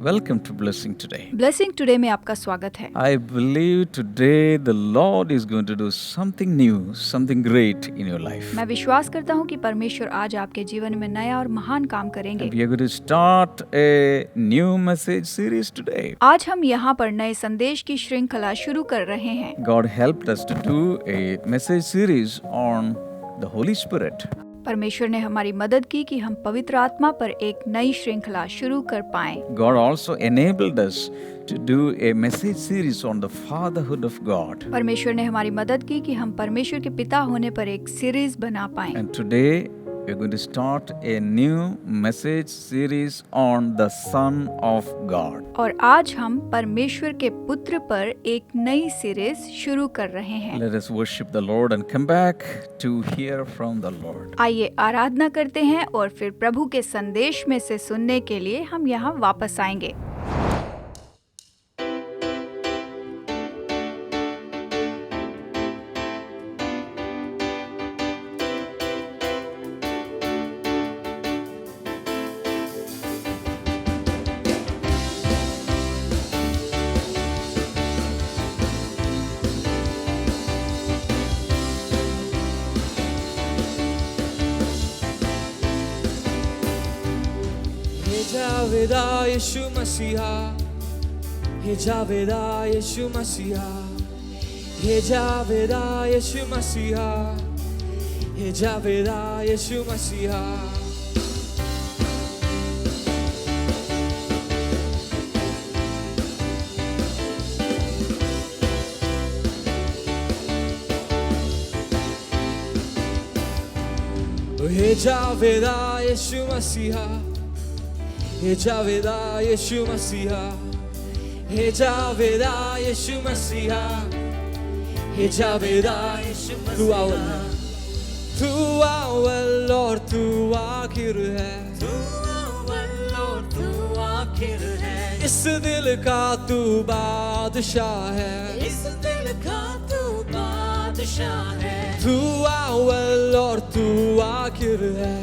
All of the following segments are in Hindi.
Welcome to Blessing Today. Blessing today में आपका स्वागत है। I believe today the Lord is going to do something new, something great in your life. मैं विश्वास करता हूँ कि परमेश्वर आज आपके जीवन में नया और महान काम करेंगे। And we are going to start a new message series today. आज हम यहाँ पर नए संदेश की श्रृंखला शुरू कर रहे हैं। God helped us to do a message series on the Holy Spirit. परमेश्वर ने हमारी मदद की कि हम पवित्र आत्मा पर एक नई श्रृंखला शुरू कर पाएं। God also enabled us to do a message series on the fatherhood of God. परमेश्वर ने हमारी मदद की कि हम परमेश्वर के पिता होने पर एक सीरीज बना पाएं। And today we're going to start a new message series on the Son of God. और आज हम परमेश्वर के पुत्र पर एक नई सीरीज शुरू कर रहे हैं। Let us worship the Lord and come back to hear from the Lord. आइए आराधना करते हैं और फिर प्रभु के संदेश में से सुनने के लिए हम यहाँ वापस आएंगे। जावेदा यीशु मसीहा, हे जावेदा यीशु मसीहा, हे जावेदा यीशु मसीहा, हे जावेदा यीशु मसीहा। हे जावेदा यीशु मसीहा, हे जावेदा यीशु मसीहा, हे जावेदा यीशु मसीहा, हे जावेदा यीशु मसीहा। तू अव्वल और तू आखिर है, तू अव्वल और तू आखिर है। इस दिल का तू बादशाह है, इस दिल का तू बादशाह है। तू अव्वल और तू आखिर है,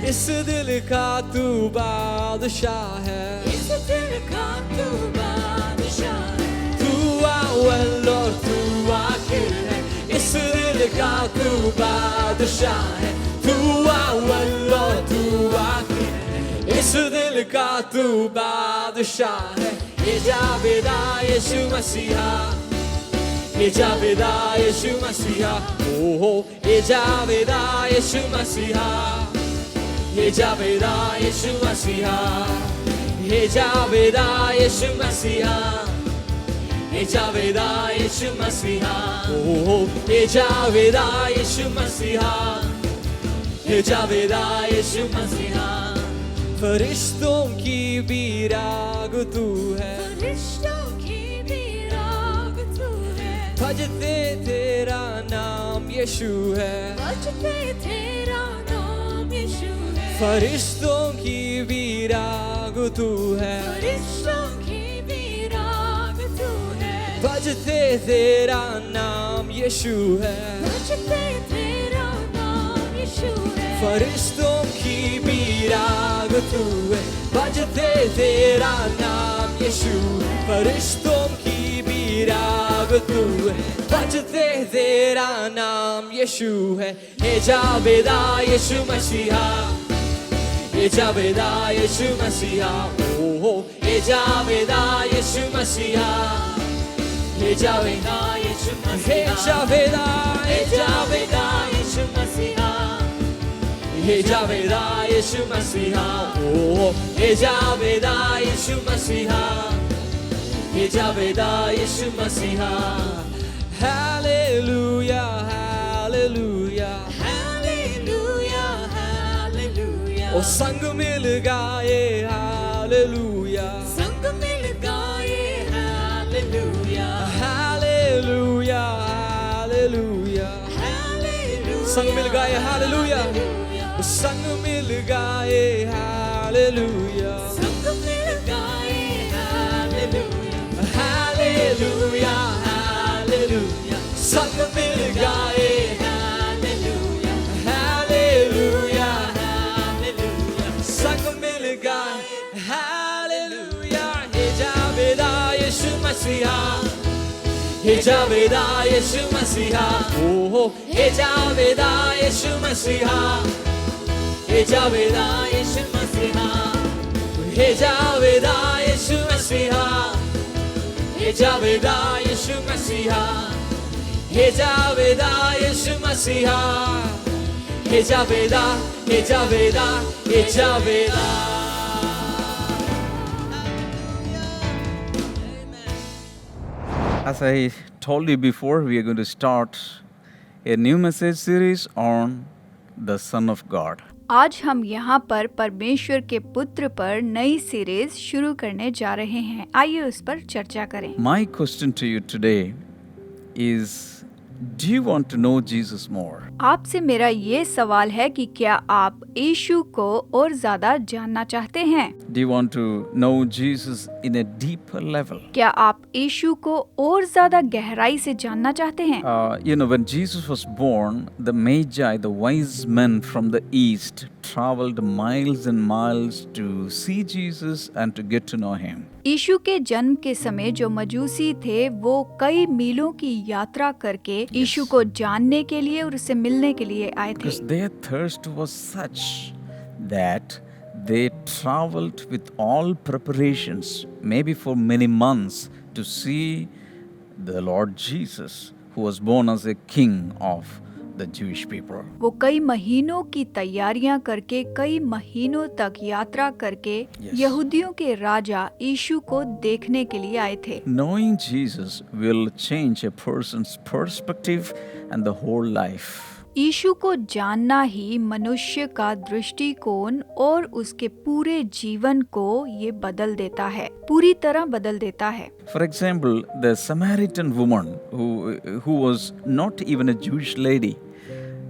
इस दिल का तू बादशाह है, इस दिल का तू बादशाह है। तू अव्वल और तू आखिर है, इस दिल का तू बादशाह है। तू अव्वल और तू आखिर है, इस दिल का तू बादशाह है। ये जावेदा यीशु मसीहा, ये जावेदा यीशु मसीहा, ओहो ये जावेदा यीशु मसीहा, हे जावेदा यीशु मसीहा, हे जावेदा यीशु मसीहा, हे जावेदा यीशु मसीहा, ओह हे जावेदा यीशु मसीहा, हे जावेदा यीशु मसीहा। फरिश्तों की भी राग तू है, फरिश्तों की भी राग तू है। भजते तेरा नाम यीशु है, भजते तेरा नाम यीशु है। फरिश्तों की भी राग तू है, फरिश्तों की भी राग तू है। भजते तेरा नाम यीशु है, भजते तेरा नाम यीशु है। फरिश्तों की भी राग तू है, भजते तेरा नाम यीशु है। फरिश्तों की भी राग तू है, भजते तेरा नाम यीशु है। हे जावेदा यीशु मसीहा, ये जावेदा यीशु मसीहा, ओहो ये जावेदा यीशु मसीहा, ये जावेदा यीशु मसीहा, ये जावेदा यीशु मसीहा, ये जावेदा यीशु मसीहा, ओहो ये जावेदा यीशु मसीहा, ये जावेदा यीशु मसीहा। हालेलुया हालेलुया ओ संग मिल गाए हालेलुया, संग मिल गाए हालेलुया, हालेलुया हालेलुया, संग मिल गाए हालेलुया, संग मिल गाए हालेलुया, संग मिल गाए हालेलुया, हालेलुया हालेलुया, संग मिल गाए हालेलुया, हालेलुया हालेलुया, संग मसीहा हे जावेदा यीशु मसीहा ओ हे जावेदा यीशु मसीहा हे जावेदा यीशु मसीहा हे जावेदा यीशु मसीहा हे जावेदा यीशु मसीहा हे जावेदा यीशु मसीहा हे जावेदा हे जावेदा हे Javeda As I told you before, we are going to start a new message series on the Son of God. आज हम यहाँ पर परमेश्वर के पुत्र पर नई सीरीज शुरू करने जा रहे हैं। आइए उस पर चर्चा करें। My question to you today is, do you want to know Jesus more? आपसे मेरा ये सवाल है कि क्या आप यीशु को और ज्यादा जानना चाहते हैं? Do you want to know Jesus in a deeper level? क्या आप यीशु को और ज्यादा गहराई से जानना चाहते हैं? When Jesus was born, the Magi, the wise men from the east, traveled miles and miles to see Jesus and to get to know him. यीशु के जन्म के समय जो मजूसी थे वो कई मीलों की यात्रा करके यीशु को जानने के लिए और उससे मिलने के लिए आए थे। Because their thirst was such that they traveled with all preparations, maybe for many months, to see the Lord Jesus, who was born as a king of the Jewish people. वो कई महीनों की तैयारियां करके कई महीनों तक यात्रा करके यहूदियों के राजा यीशु को देखने के लिए आए थे। Knowing Jesus will change a person's perspective and the whole life. यीशु को जानना ही मनुष्य का दृष्टिकोण और उसके पूरे जीवन को ये बदल देता है, पूरी तरह बदल देता है। For example, the Samaritan woman who was not even a Jewish lady,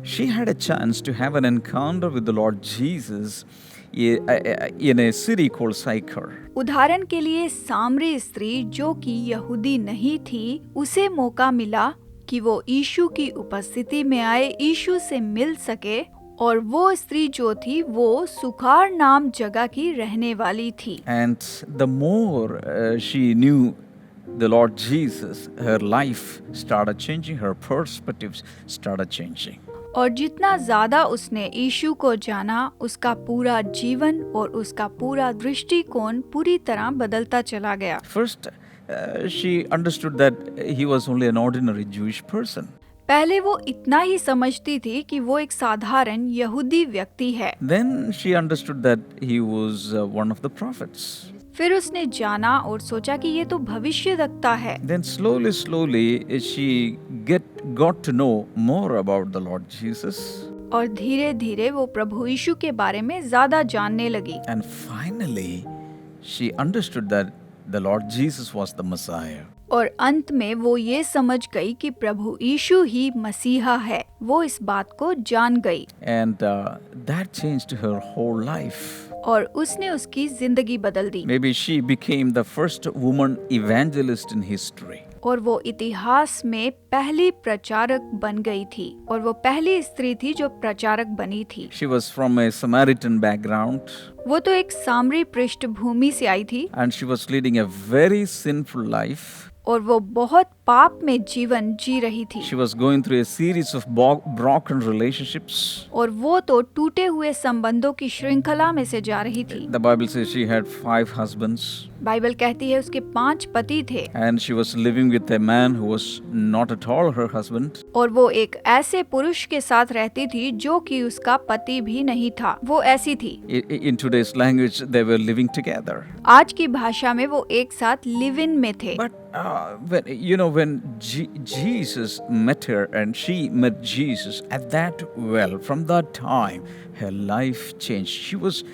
she had a chance to have an encounter with the Lord Jesus in a city called Sychar. उदाहरण के लिए सामरी स्त्री जो कि यहूदी नहीं थी, उसे मौका मिला कि वो यीशु की उपस्थिति में आए, यीशु से मिल सके, और वो स्त्री जो थी वो सुखार नाम जगह की रहने वाली थी। And the more she knew the Lord Jesus, her life started changing, her perspectives started changing. और जितना ज्यादा उसने यीशु को जाना, उसका पूरा जीवन और उसका पूरा दृष्टिकोण पूरी तरह बदलता चला गया। First, she understood that he was only an ordinary Jewish person. पहले वो इतना ही समझती थी कि वो एक साधारण यहूदी व्यक्ति है। Then she understood that he was one of the prophets. फिर उसने जाना और सोचा कि ये तो भविष्यवक्ता है। Then slowly she got to know more about the Lord Jesus. और धीरे धीरे वो प्रभु यीशु के बारे में ज्यादा जानने लगी। And finally she understood that the Lord Jesus was the Messiah. और अंत में वो ये समझ गई कि प्रभु यीशु ही मसीहा है। वो इस बात को जान गई। And that changed her whole life. और उसने उसकी जिंदगी बदल दी। Maybe she became the first woman evangelist in history. और वो इतिहास में पहली प्रचारक बन गई थी, और वो पहली स्त्री थी जो प्रचारक बनी थी। She was from a Samaritan background. वो तो एक सामरी पृष्ठभूमि से आई थी। And she was leading a very sinful life. और वो बहुत पाप में जीवन जी रही थी। She was going through a series of broken relationships. और वो तो टूटे हुए संबंधों की श्रृंखला में से जा रही थी। The Bible says she had 5 husbands. Bible कहती है उसके 5 पति थे। And she was living with a man who was not at all her husband. और वो एक ऐसे पुरुष के साथ रहती थी जो कि उसका पति भी नहीं था, वो ऐसी थी। In today's language, they were living together. आज की भाषा में वो एक साथ लिव इन में थे। But when Jesus met her and she met Jesus at that well, from that time, her life changed. She was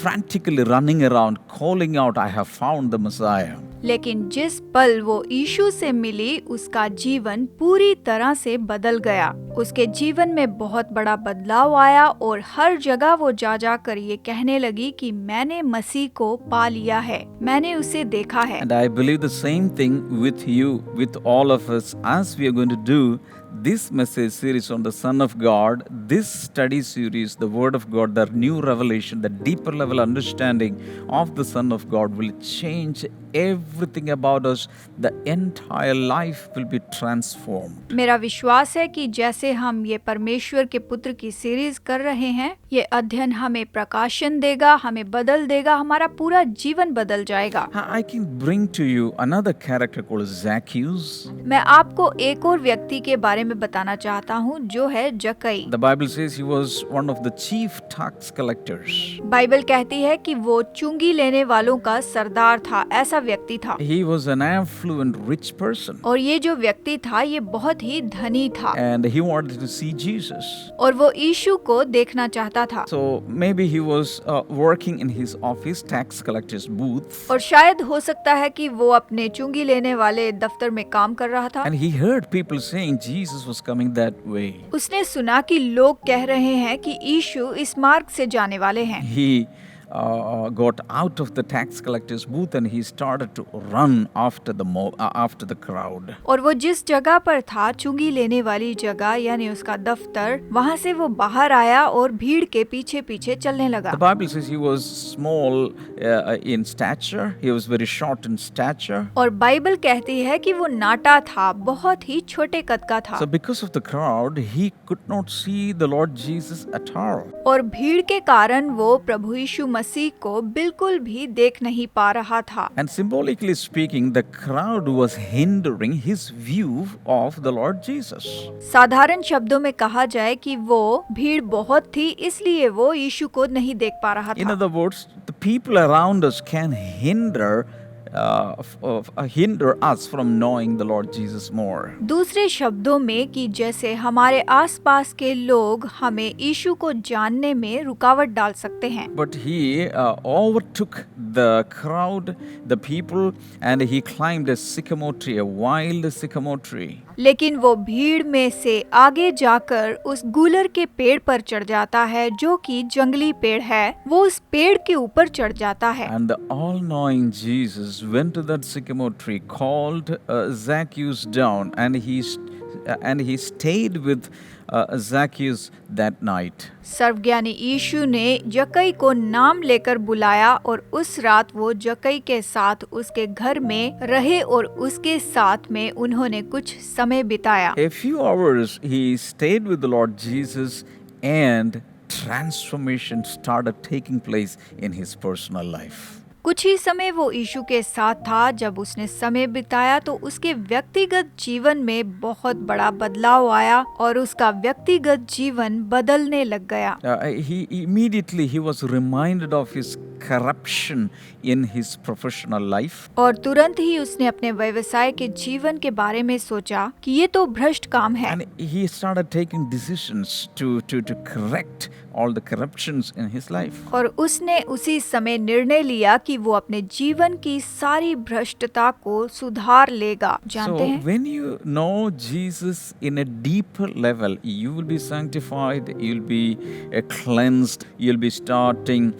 frantically running around, calling out, "I have found the Messiah." लेकिन जिस पल वो यीशु से मिली, उसका जीवन पूरी तरह से बदल गया। उसके जीवन में बहुत बड़ा बदलाव आया और हर जगह वो जा कर ये कहने लगी कि मैंने मसीह को पा लिया है, मैंने उसे देखा है। And I believe the same thing with you, with all of us, as we are going to do this message series on the Son of God, this study series, the Word of God, the new revelation, the deeper level understanding of the Son of God will change everything about us, the entire life will be transformed. मेरा विश्वास है कि जैसे हम ये परमेश्वर के पुत्र की सीरीज कर रहे हैं, ये अध्ययन हमें प्रकाशन देगा, हमें बदल देगा, हमारा पूरा जीवन बदल जाएगा। I can bring to you another character called Zacchaeus. मैं आपको एक और व्यक्ति के बारे में बताना चाहता हूँ जो है जक्कई। The Bible says he was one of the chief tax collectors. Bible कहती है कि वो चुंगी लेने वालों का सरदार था, ऐसा व्यक्ति था। He was an affluent, rich person. और ये जो व्यक्ति था ये बहुत ही धनी था And he wanted to see Jesus. और वो यीशु को देखना चाहता था। So maybe he was working in his office, tax collector's booth. और शायद हो सकता है कि वो अपने चुंगी लेने वाले दफ्तर में काम कर रहा था। And he heard people saying Jesus was coming that way. उसने सुना कि लोग कह रहे हैं कि यीशु इस मार्ग से जाने वाले हैं। He got out of the tax collector's booth and he started to run after the crowd. और वो जिस जगह पर था, चुंगी लेने वाली जगह यानी उसका दफ्तर, वहाँ से वो बाहर आया और भीड़ के पीछे पीछे चलने लगा। The Bible says he was small in stature. He was very short in stature. और बाइबल कहती है कि वो नाटा था, बहुत ही छोटे कद का था। So because of the crowd, he could not see the Lord Jesus at all. और भीड़ के कारण वो प्रभु यीशु मसीह को बिल्कुल भी देख नहीं पा रहा था। And symbolically speaking, the crowd was hindering his view of the Lord Jesus. साधारण शब्दों में कहा जाए कि वो भीड़ बहुत थी, इसलिए वो यीशु को नहीं देख पा रहा In था। other words, the people around us can hinder us from knowing the Lord Jesus more. दूसरे शब्दों में कि जैसे हमारे आसपास के लोग हमें यीशु को जानने में रुकावट डाल सकते हैं। But he overtook the crowd, the people, and he climbed a sycamore tree, a wild sycamore tree. लेकिन वो भीड़ में से आगे जाकर उस गूलर के पेड़ पर चढ़ जाता है, जो कि जंगली पेड़ है। वो उस पेड़ के ऊपर चढ़ जाता है। And the all-knowing Jesus went to that sycamore tree, called Zacchaeus down, and he stayed with Zacchaeus that night. सर्वज्ञानी यीशु ने जक्कई को नाम लेकर बुलाया और उस रात वो जक्कई के साथ उसके घर में रहे और उसके साथ में उन्होंने कुछ समय बिताया। A few hours he stayed with the Lord Jesus, and transformation started taking place in his personal life. कुछ ही समय वो यीशु के साथ था। जब उसने समय बिताया तो उसके व्यक्तिगत जीवन में बहुत बड़ा बदलाव आया और उसका व्यक्तिगत जीवन बदलने लग गया। He was reminded of his corruption in his professional life. और तुरंत ही उसने अपने व्यवसाय के जीवन के बारे में सोचा कि ये तो भ्रष्ट काम है। And he started taking decisions to correct all the corruptions in his life. और उसने उसी समय निर्णय लिया कि वो अपने जीवन की सारी भ्रष्टता को सुधार लेगा। जानते हैं, when you know Jesus in a deeper level, you will be sanctified, you'll be cleansed, you'll be starting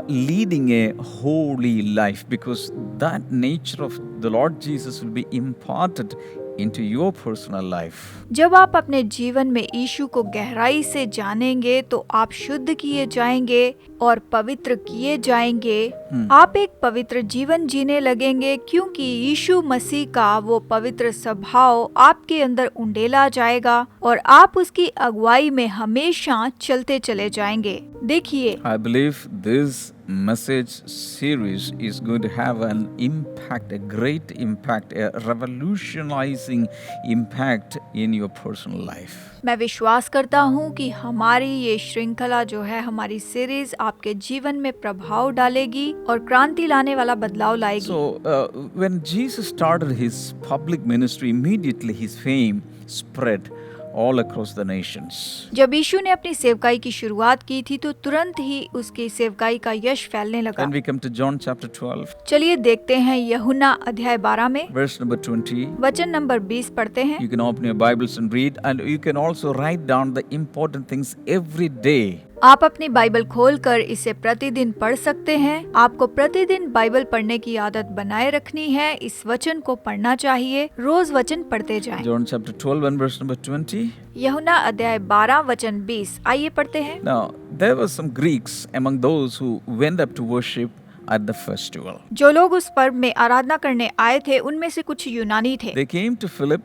leading a holy life, because that nature of the Lord Jesus will be imparted into your personal life. जब आप अपने जीवन में यीशु को गहराई से जानेंगे तो आप शुद्ध किए जाएंगे और पवित्र किए जाएंगे। आप एक पवित्र जीवन जीने लगेंगे क्योंकि यीशु मसीह का वो पवित्र स्वभाव आपके अंदर उंडेला जाएगा और आप उसकी अगुवाई में हमेशा चलते चले जाएंगे। देखिए, I believe this message series is going to have an impact, a great impact, a revolutionizing impact in your personal life. मैं विश्वास करता हूँ कि हमारी ये श्रृंखला जो है, हमारी सीरीज आपके जीवन में प्रभाव डालेगी और क्रांति लाने वाला बदलाव लाएगी। So when Jesus started his public ministry, immediately his fame spread all across the nations. जब यीशु ने अपनी सेवकाई की शुरुआत की थी तो तुरंत ही उसकी सेवकाई का यश फैलने लगा। Then we come to John chapter 12, चलिए देखते हैं यूहन्ना अध्याय 12 में verse number 20. वचन नंबर 20 पढ़ते हैं। You can open your Bibles and read, and you can also write down the important things every day. आप अपनी बाइबल खोलकर इसे प्रतिदिन पढ़ सकते हैं। आपको प्रतिदिन बाइबल पढ़ने की आदत बनाए रखनी है। इस वचन को पढ़ना चाहिए, रोज वचन पढ़ते जाएं। John chapter 12 and verse number 20. यूहन्ना अध्याय 12 वचन 20, आइए पढ़ते हैं। Now, there were some Greeks among those who went up to worship at the festival. जो लोग उस पर्व में आराधना करने आए थे उनमें से कुछ यूनानी थे। They came to Philip,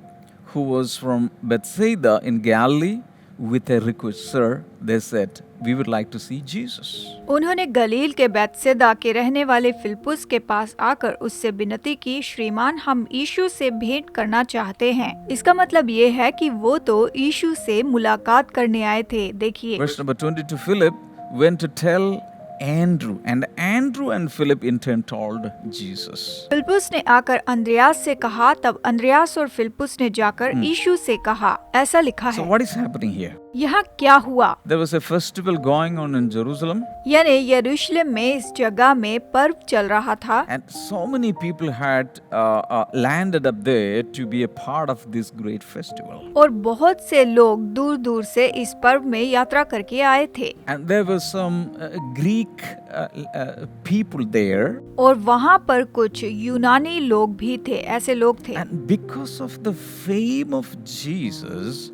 who was from Bethsaida in Galilee, with a request. Sir, they said, we would like to see Jesus. उन्होंने गलील के बैतसैदा के रहने वाले फिलिप्पुस के पास आकर उससे विनती की, श्रीमान हम यीशु से भेंट करना चाहते हैं। इसका मतलब ये है कि वो तो यीशु से मुलाकात करने आए थे। देखिए Verse number 22, Philip went to tell Andrew, and Andrew and Philip in turn told Jesus. फिलिप्पुस ने आकर अंद्रयास से कहा, तब अंद्रयास और फिलिप्पुस ने जाकर यीशु से कहा। ऐसा लिखा So है। what is happening here? यहाँ क्या हुआ? There was a festival going on in Jerusalem, यानी यरूशलेम में इस जगह में पर्व चल रहा था and so many people had landed up there to be a part of this great festival. और बहुत से लोग दूर दूर से इस पर्व में यात्रा करके आए थे And there were some Greek people there, और वहाँ पर कुछ यूनानी लोग भी थे, ऐसे लोग थे। and because of the fame of Jesus,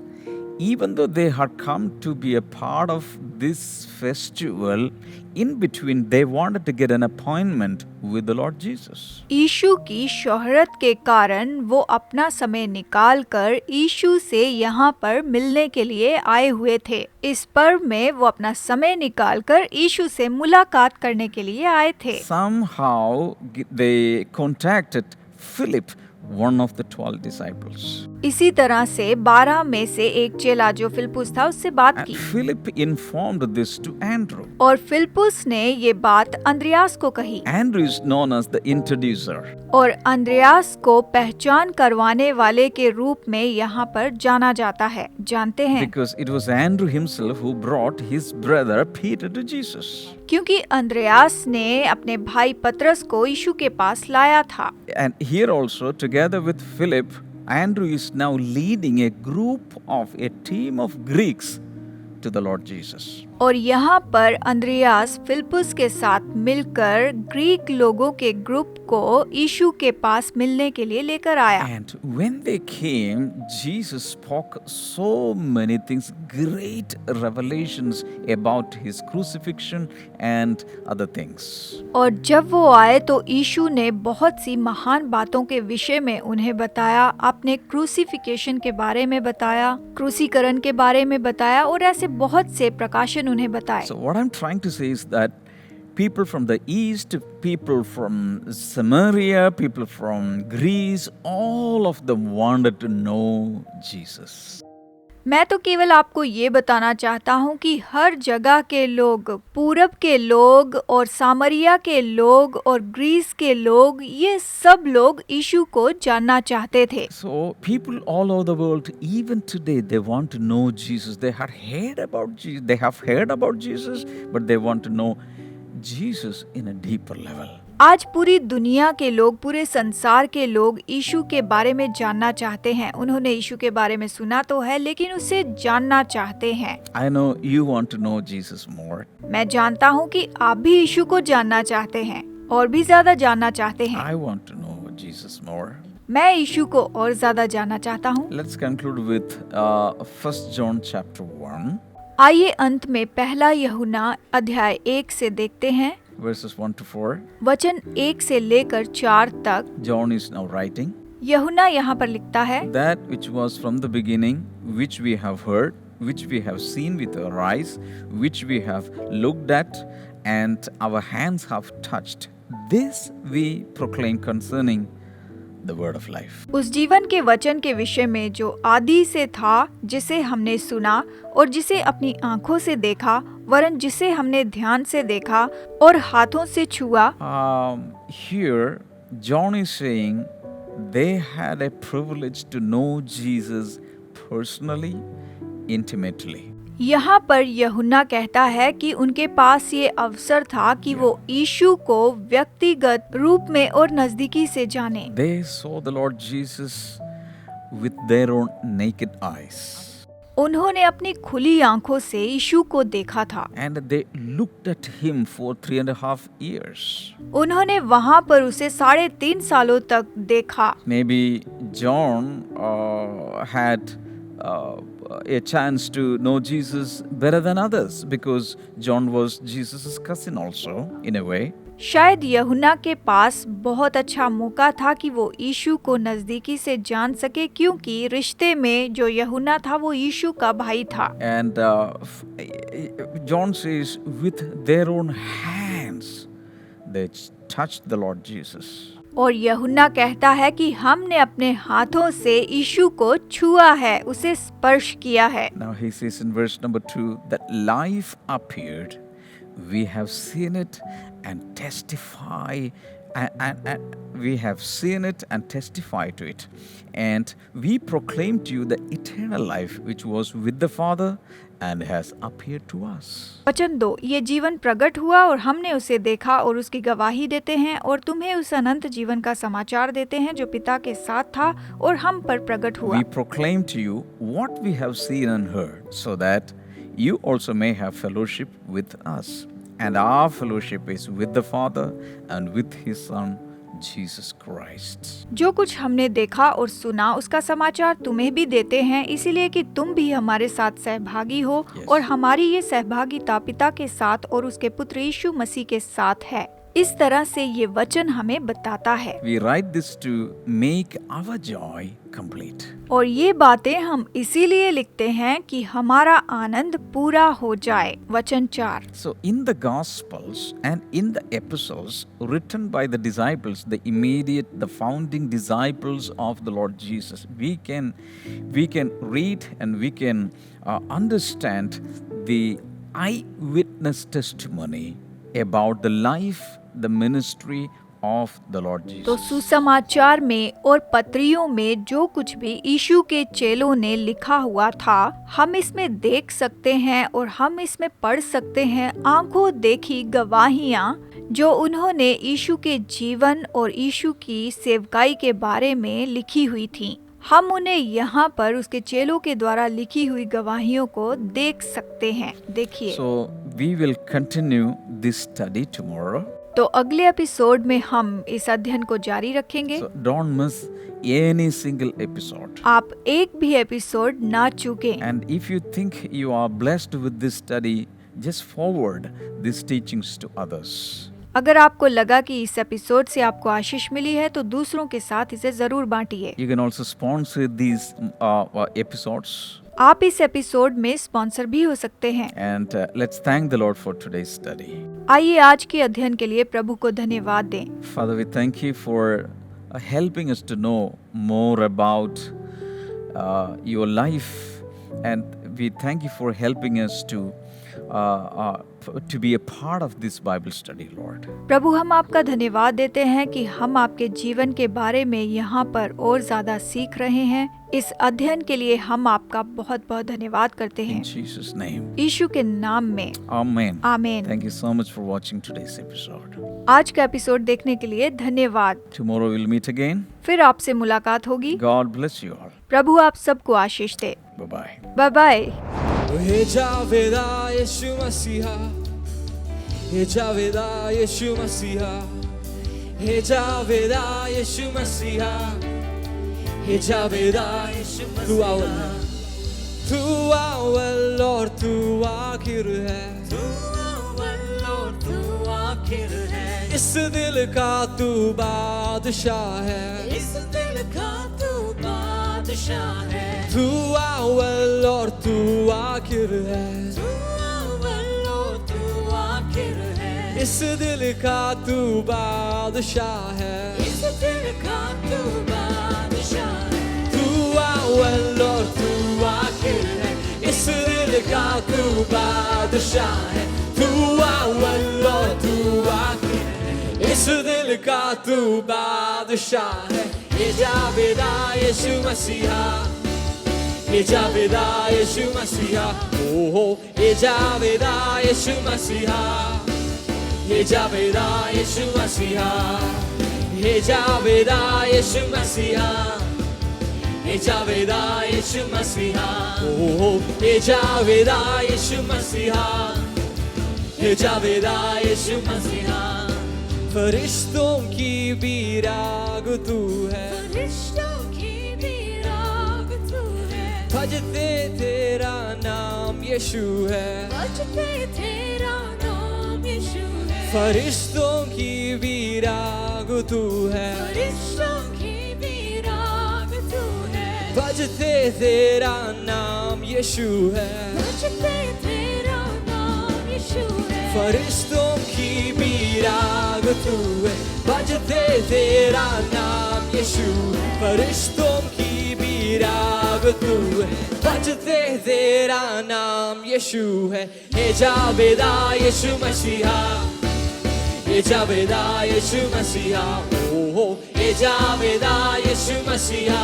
even though they had come to be a part of this festival, in between they wanted to get an appointment with the Lord Jesus. यीशु की शोहरत के कारण वो अपना समय निकाल कर यीशु से यहाँ पर मिलने के लिए आए हुए थे। इस पर्व में वो अपना समय निकाल कर यीशु से मुलाकात करने के लिए आए थे। Somehow they contacted Philip, one of the 12 disciples. इसी तरह से 12 में से एक चेला जो फिलिप्पुस था उससे बात And की Philip informed this to Andrew. और फिलिप्पुस ने ये बात अंद्रयास को कही Andrew is known as the introducer. और अंद्रयास को पहचान करवाने वाले के रूप में यहाँ पर जाना जाता है। जानते हैं Because it was Andrew himself who brought his brother Peter to Jesus. क्योंकि अंद्रयास ने अपने भाई पतरस को यीशु के पास लाया था। And here also, together with Philip, Andrew is now leading a group of a team of Greeks to the Lord Jesus. और यहाँ पर अंद्रयास फिलिप्पुस के साथ मिलकर ग्रीक लोगों के ग्रुप को यीशु के पास मिलने के लिए लेकर आया। And when they came, Jesus spoke so many things, great revelations about his crucifixion and other things. और जब वो आए तो यीशु ने बहुत सी महान बातों के विषय में उन्हें बताया। आपने क्रूसिफिकेशन के बारे में बताया, क्रूसीकरण के बारे में बताया और ऐसे बहुत से प्रकाशन उन्हें बताए। So what I'm trying to say is that people from the east, people from Samaria, people from Greece, all of them wanted to know Jesus. मैं तो केवल आपको ये बताना चाहता हूँ कि हर जगह के लोग, पूरब के लोग और सामरिया के लोग और ग्रीस के लोग, ये सब लोग यीशु को जानना चाहते थे। So people all over the world, even today, they want to know Jesus. They have heard about Jesus. They have heard about Jesus, but they want to know Jesus in a deeper level. आज पूरी दुनिया के लोग, पूरे संसार के लोग यीशु के बारे में जानना चाहते हैं। उन्होंने यीशु के बारे में सुना तो है, लेकिन उसे जानना चाहते हैं। I know you want to know Jesus more. मैं जानता हूँ कि आप भी यीशु को जानना चाहते हैं और भी ज्यादा जानना चाहते हैं। I want to know Jesus more. मैं यीशु को और ज्यादा जानना चाहता हूँ। Let's conclude with 1 John chapter 1. आइए अंत में पहला यूहन्ना अध्याय 1 से देखते हैं, Verses 1 to 4. वचन 1 से लेकर 4 तक। John is now writing, यूहन्ना यहाँ पर लिखता है, that which was from the beginning, which we have heard, which we have seen with our eyes, which we have looked at, and our hands have touched. This we proclaim concerning the word of life. उस जीवन के वचन के विषय में जो आदि से था, जिसे हमने सुना और जिसे अपनी आंखों से देखा, वरन जिसे हमने ध्यान से देखा और हाथों से छुआ। Here, John is saying they had a privilege to know Jesus personally, intimately. यहाँ पर यूहन्ना कहता है कि उनके पास ये अवसर था कि वो यीशु को व्यक्तिगत रूप में और नजदीकी से जाने। They saw the Lord Jesus with their own naked eyes. उन्होंने अपनी खुली आंखों से यीशु को देखा था। And they looked at him for 3.5 years. उन्होंने वहाँ पर उसे 3.5 सालों तक देखा। Maybe John had a chance to know Jesus better than others, because John was Jesus' cousin also, in a way. शायद यूहन्ना के पास बहुत अच्छा मौका था कि वो यीशु को नजदीकी से जान सके, क्योंकि रिश्ते में जो यूहन्ना था वो यीशु का भाई था। And John says, with their own hands, they touched the Lord Jesus. और यूहन्ना कहता है कि हमने अपने हाथों से यीशु को छुआ है, उसे स्पर्श किया है। Now he says in verse number 2 that life appeared, we have seen it and testify, and we have seen it and testify to it, and we proclaim to you the eternal life which was with the Father and has appeared to us. वचन 2, ये जीवन प्रकट हुआ और हमने उसे देखा और उसकी गवाही देते हैं और तुम्हें उस अनंत जीवन का समाचार देते हैं जो पिता के साथ था और हम पर प्रकट हुआ। We proclaim to you what we have seen and heard, so that you also may have fellowship with us. And our fellowship is with the Father and with His Son, Jesus Christ. जो कुछ हमने देखा और सुना उसका समाचार तुम्हें भी देते हैं, इसीलिए कि तुम भी हमारे साथ सहभागी हो। Yes. और हमारी ये सहभागिता पिता के साथ और उसके पुत्र यीशु मसीह के साथ है। इस तरह से ये वचन हमें बताता है। We write this to make our joy complete. और ये बातें हम इसीलिए लिखते हैं कि हमारा आनंद पूरा हो जाए। वचन 4, So in the Gospels and in the epistles written by the disciples, the founding disciples of the Lord Jesus, we can read and we can understand the eyewitness testimony about the life, the ministry of the Lord Jesus. तो सुसमाचार में और पत्रियों में जो कुछ भी यीशु के चेलों ने लिखा हुआ था, हम इसमें देख सकते हैं और हम इसमें पढ़ सकते हैं आंखों देखी गवाहियाँ जो उन्होंने यीशु के जीवन और यीशु की सेवकाई के बारे में लिखी हुई थी। हम उन्हें यहाँ पर उसके चेलों के द्वारा लिखी हुई गवाहियों को देख सकते हैं। देखिए, So we will continue this study tomorrow. तो अगले एपिसोड में हम इस अध्ययन को जारी रखेंगे। So don't miss any single episode. आप एक भी एपिसोड ना चूकें। And if you think you are blessed with this study, just forward these teachings to others. अगर आपको लगा कि इस एपिसोड से आपको आशीष मिली है तो दूसरों के साथ इसे जरूर बांटिए। You can also sponsor these episodes. आप इस एपिसोड में स्पॉन्सर भी हो सकते हैं। And let's thank the Lord for today's study. आइए आज के अध्ययन के लिए प्रभु को धन्यवाद दें। Father, we thank you for helping us to know more about your life, and we thank you for helping us to be a part of this Bible study, Lord. प्रभु, हम आपका धन्यवाद देते हैं कि हम आपके जीवन के बारे में यहाँ पर और ज्यादा सीख रहे हैं। इस अध्ययन के लिए हम आपका बहुत बहुत धन्यवाद करते In हैं, Jesus' name. यीशु के नाम में, Amen. आमीन। Thank you so much for watching today's episode. आज का एपिसोड देखने के लिए धन्यवाद। Tomorrow we'll meet again. फिर आपसे मुलाकात होगी। God bless you all. प्रभु आप सबको आशीष दे। Bye-bye. Bye bye. हे जावेदा यीशु मसीहा, हे जावेदा यीशु मसीहा, हे जावेदा यीशु मसीहा, हे जावेदा यीशु मसीहा। तू अव्वल और तू आखिर है, तू अव्वल और तू आखिर है। इस दिल का तू बादशाह है, इस दिल का तू बादशाह है। तू अव्वल और तू आखिर है, तू अव्वल और तू आखिर है। इस दिल का तू बादशाह है, इस दिल का तू बादशाह है। तू अव्वल और तू आखिर है, इस दिल का तू बादशाह है। तू अव्वल और तू आखिर है, इस दिल का तू बादशाह है। ये जावेदा यीशु मसीहा, ये जावेदा यीशु मसीहा, ओहो ये जावेदा यीशु मसीहा, ये जावेदा यीशु मसीहा, ये जावेदा यीशु मसीहा, ये जावेदा यीशु मसीहा, ओहो ये जावेदा यीशु मसीहा, ये जावेदा यीशु मसीहा। फरिश्तों की भी राग तू है, फरिश्तों की भी राग तू है। भजते तेरा नाम यीशु है, भजते तेरा नाम यीशु है। फरिश्तों की भी राग तू है, फरिश्तों की भी राग तू है, बजते तेरा नाम यीशु है, बजते तेरा नाम यीशु है, फरिश्तों की भी राग तू है, बजते तेरा नाम यीशु है, फरिश्तों की भी राग तू है, बजते तेरा नाम यीशु है। हे जावेदा यीशु मसीहा, हे जावेदा यीशु मसीहा, ओ हे जावेदा यीशु मसीहा,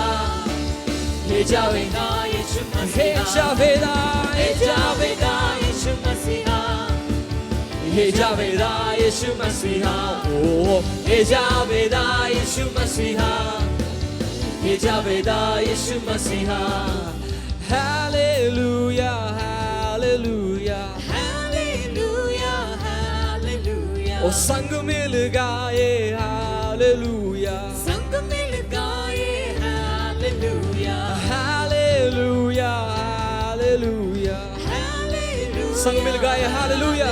हे जावेदा यीशु मसीहा, हे जावेदा, हे जावेदा यीशु मसीहा, हे जावेदा यीशु मसीहा, ओ हे जावेदा यीशु मसीहा, हे जावेदा यीशु मसीहा। हालेलुया हालेलुया हालेलुया हालेलुया, ओ संग मिल गाए हालेलुया, संग मिल गाए हालेलुया, हालेलुया हालेलुया, हालेलुया, संग मिल गाए हालेलुया,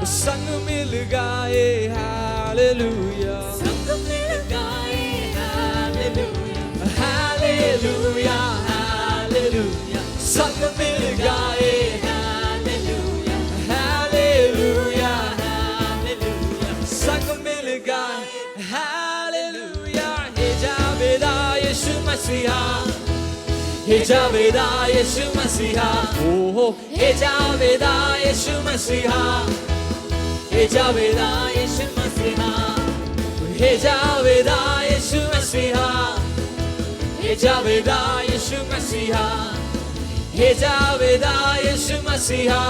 ओ संग मिल गाए हालेलुया, संग मिल गाए हालेलुया, हालेलुया हालेलुया, संग मिल गाए हालेलुया, हालेलुया, हालेलुया, संग मिल गाए हालेलुया। हे जावेदा यीशु मसीहा, हे जावेदा यीशु मसीहा, ओ हे जावेदा यीशु मसीहा, हे जावेदा यीशु मसीहा, हे जावेदा यीशु मसीहा, हे जावेदा यीशु मसीहा, हे जावेदा यीशु मसीहा,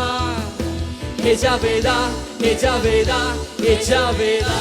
हे जावेदा, हे जावेदा, हे जावेदा।